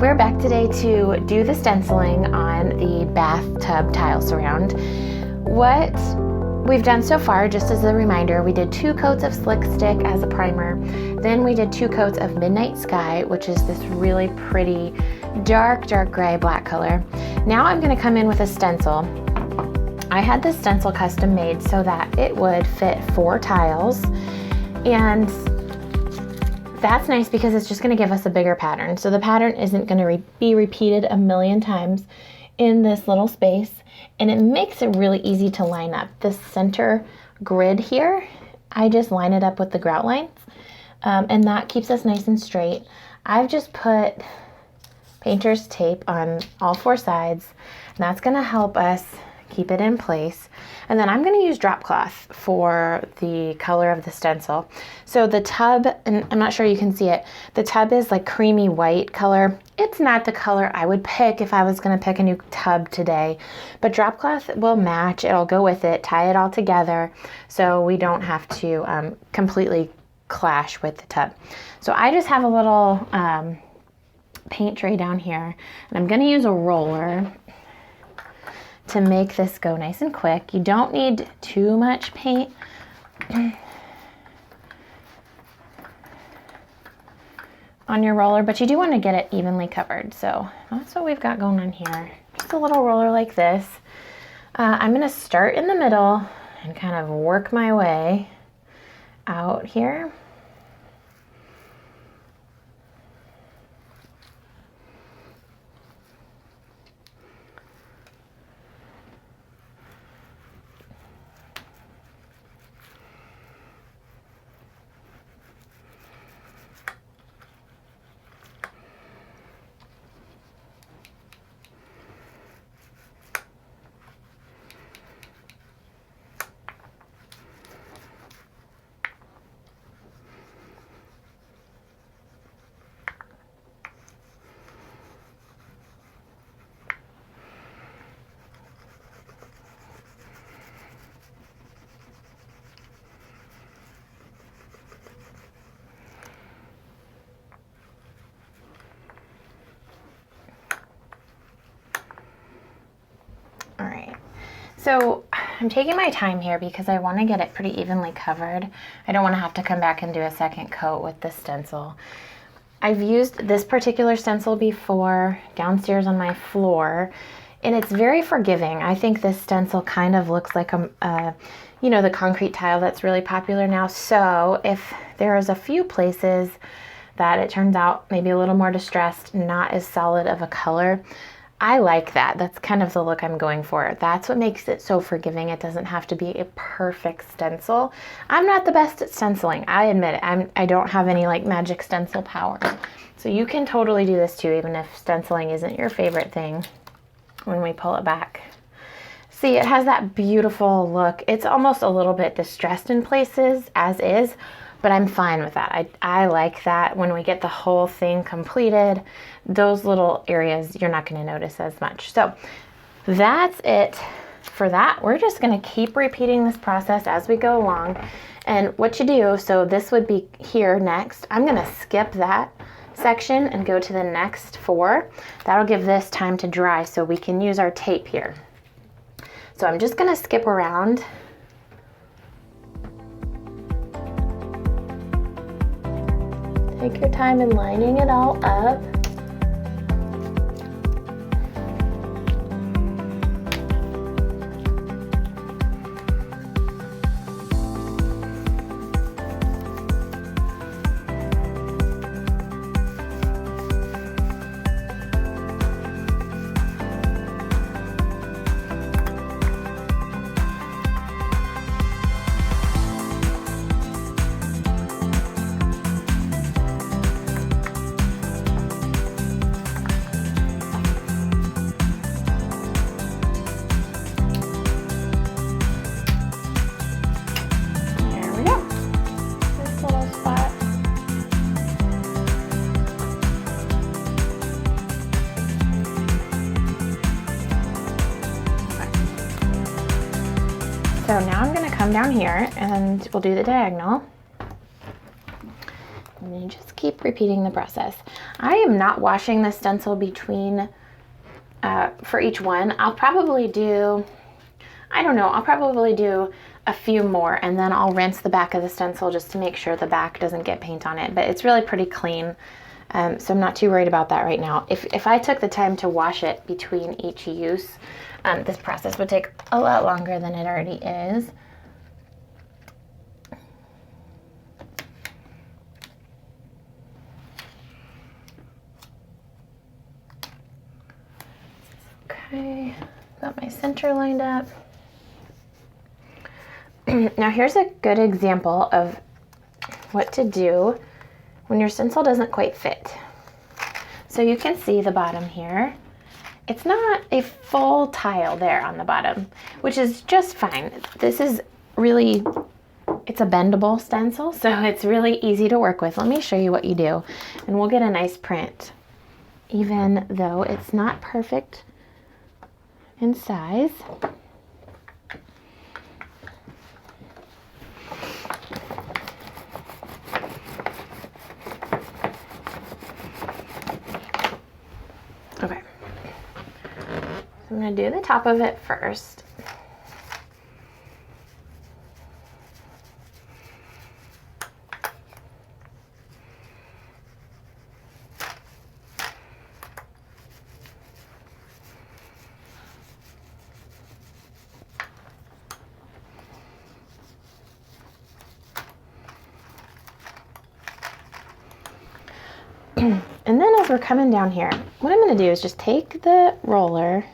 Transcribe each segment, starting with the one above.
we're back today to do the stenciling on the bathtub tile surround. What we've done so far, just as a reminder, we did 2 coats of Slick Stick as a primer. Then we did 2 coats of Midnight Sky, which is this really pretty dark gray black color. Now I'm going to come in with a stencil. I had this stencil custom made so that it would fit 4 tiles, and that's nice because it's just going to give us a bigger pattern. So the pattern isn't going to be repeated a million times in this little space, and it makes it really easy to line up. This center grid here, I just line it up with the grout lines, and that keeps us nice and straight. I've just put painter's tape on all 4 sides, and that's going to help us keep it in place. And then I'm going to use drop cloth for the color of the stencil. So the tub, and I'm not sure you can see it, the tub is like creamy white color. It's not the color I would pick if I was going to pick a new tub today, but drop cloth will match. It'll go with it, tie it all together so we don't have to completely clash with the tub. So I just have a little paint tray down here, and I'm going to use a roller to make this go nice and quick. You don't need too much paint. On your roller, but you do want to get it evenly covered. So that's what we've got going on here. Just a little roller like this. I'm going to start in the middle and kind of work my way out here. So I'm taking my time here because I want to get it pretty evenly covered. I don't want to have to come back and do a second coat with this stencil. I've used this particular stencil before downstairs on my floor, and it's very forgiving. I think this stencil kind of looks like you know, the concrete tile that's really popular now. So if there is a few places that it turns out maybe a little more distressed, not as solid of a color, I like that. That's kind of the look I'm going for. That's what makes it so forgiving. It doesn't have to be a perfect stencil. I'm not the best at stenciling. I admit it. I don't have any like magic stencil powers. So you can totally do this too, even if stenciling isn't your favorite thing when we pull it back. See, it has that beautiful look. It's almost a little bit distressed in places as is, but I'm fine with that. I like that. When we get the whole thing completed, those little areas you're not going to notice as much. So that's it for that. We're just going to keep repeating this process as we go along. And what you do, so this would be here next. I'm going to skip that section and go to the next 4. That'll give this time to dry so we can use our tape here. So I'm just going to skip around. Take your time in lining it all up. So now I'm going to come down here and we'll do the diagonal. And you just keep repeating the process. I am not washing the stencil between for each one. I'll probably do, I don't know, I'll probably do a few more, and then I'll rinse the back of the stencil just to make sure the back doesn't get paint on it. But it's really pretty clean, so I'm not too worried about that right now. If I took the time to wash it between each use, this process would take a lot longer than it already is. Okay, got my center lined up. Now here's a good example of what to do when your stencil doesn't quite fit. So you can see the bottom here. It's not a full tile there on the bottom, which is just fine. This is really, it's a bendable stencil, so it's really easy to work with. Let me show you what you do, and we'll get a nice print, even though it's not perfect in size. Okay, so I'm going to do the top of it first. And then as we're coming down here, what I'm going to do is just take the roller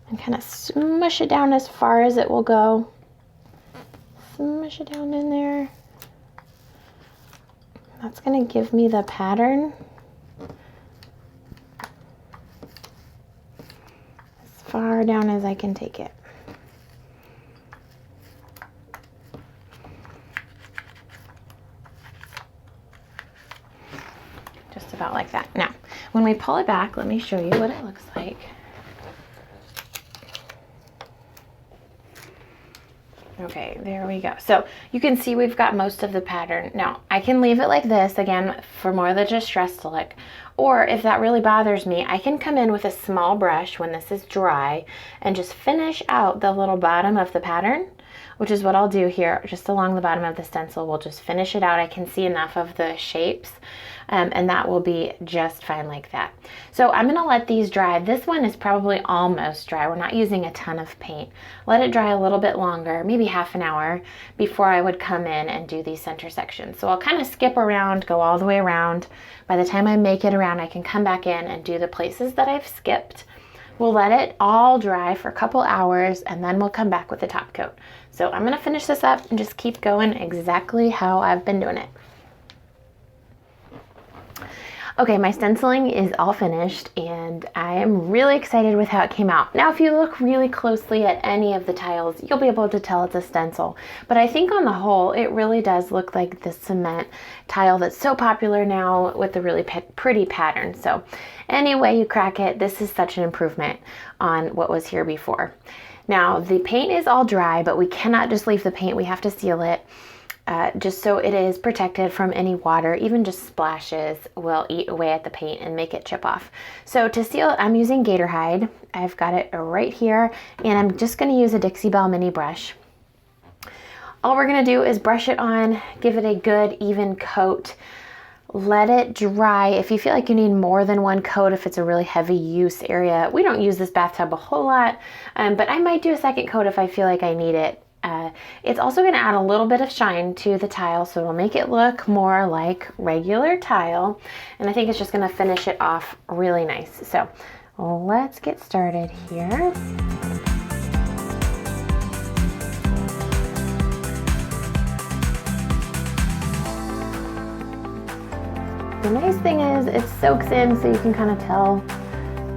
and kind of smush it down as far as it will go. Smush it down in there. That's going to give me the pattern as far down as I can take it. About like that. Now, when we pull it back, let me show you what it looks like. Okay, there we go. So you can see we've got most of the pattern. Now, I can leave it like this, again, for more than just stress to look. Or if that really bothers me, I can come in with a small brush when this is dry and just finish out the little bottom of the pattern, which is what I'll do here, just along the bottom of the stencil. We'll just finish it out. I can see enough of the shapes, and that will be just fine like that. So I'm gonna let these dry. This one is probably almost dry. We're not using a ton of paint. Let it dry a little bit longer, maybe half an hour, before I would come in and do these center sections. So I'll kind of skip around, go all the way around. By the time I make it around, I can come back in and do the places that I've skipped. We'll let it all dry for a couple hours, and then we'll come back with the top coat. So I'm gonna finish this up and just keep going exactly how I've been doing it. Okay, my stenciling is all finished, and I am really excited with how it came out. Now, if you look really closely at any of the tiles, you'll be able to tell it's a stencil. But I think on the whole, it really does look like the cement tile that's so popular now with the really pretty pattern. So any way you crack it, this is such an improvement on what was here before. Now, the paint is all dry, but we cannot just leave the paint. We have to seal it. Just so it is protected from any water. Even just splashes will eat away at the paint and make it chip off. So to seal it, I'm using Gator Hide. I've got it right here, and I'm just going to use a Dixie Belle mini brush. All we're going to do is brush it on, give it a good even coat, let it dry. If you feel like you need more than one coat, if it's a really heavy use area, we don't use this bathtub a whole lot, but I might do a second coat if I feel like I need it. It's also going to add a little bit of shine to the tile, so it'll make it look more like regular tile, and I think it's just going to finish it off really nice. So let's get started here. The nice thing is it soaks in, so you can kind of tell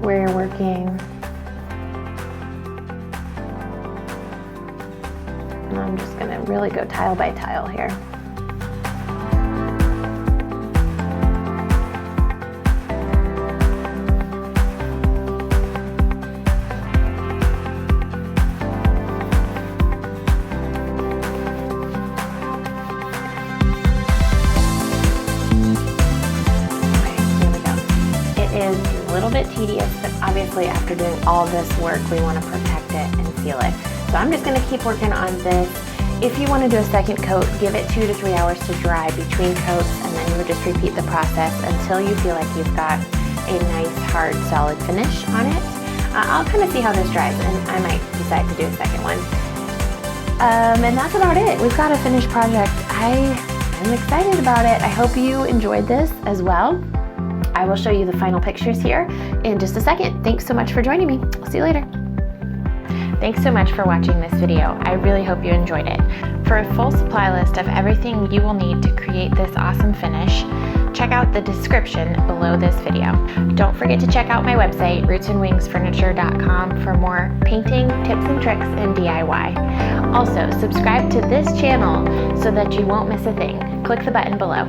where you're working. And I'm just going to really go tile by tile here. tedious, but obviously after doing all this work, we want to protect it and seal it. So I'm just going to keep working on this. If you want to do a second coat, give it 2 to 3 hours to dry between coats, and then you would just repeat the process until you feel like you've got a nice, hard, solid finish on it. I'll kind of see how this dries, and I might decide to do a second one. And that's about it. We've got a finished project. I'm excited about it. I hope you enjoyed this as well. I will show you the final pictures here in just a second. Thanks so much for joining me. I'll see you later. Thanks so much for watching this video. I really hope you enjoyed it. For a full supply list of everything you will need to create this awesome finish, check out the description below this video. Don't forget to check out my website, rootsandwingsfurniture.com, for more painting tips and tricks and DIY. Also, subscribe to this channel so that you won't miss a thing. Click the button below.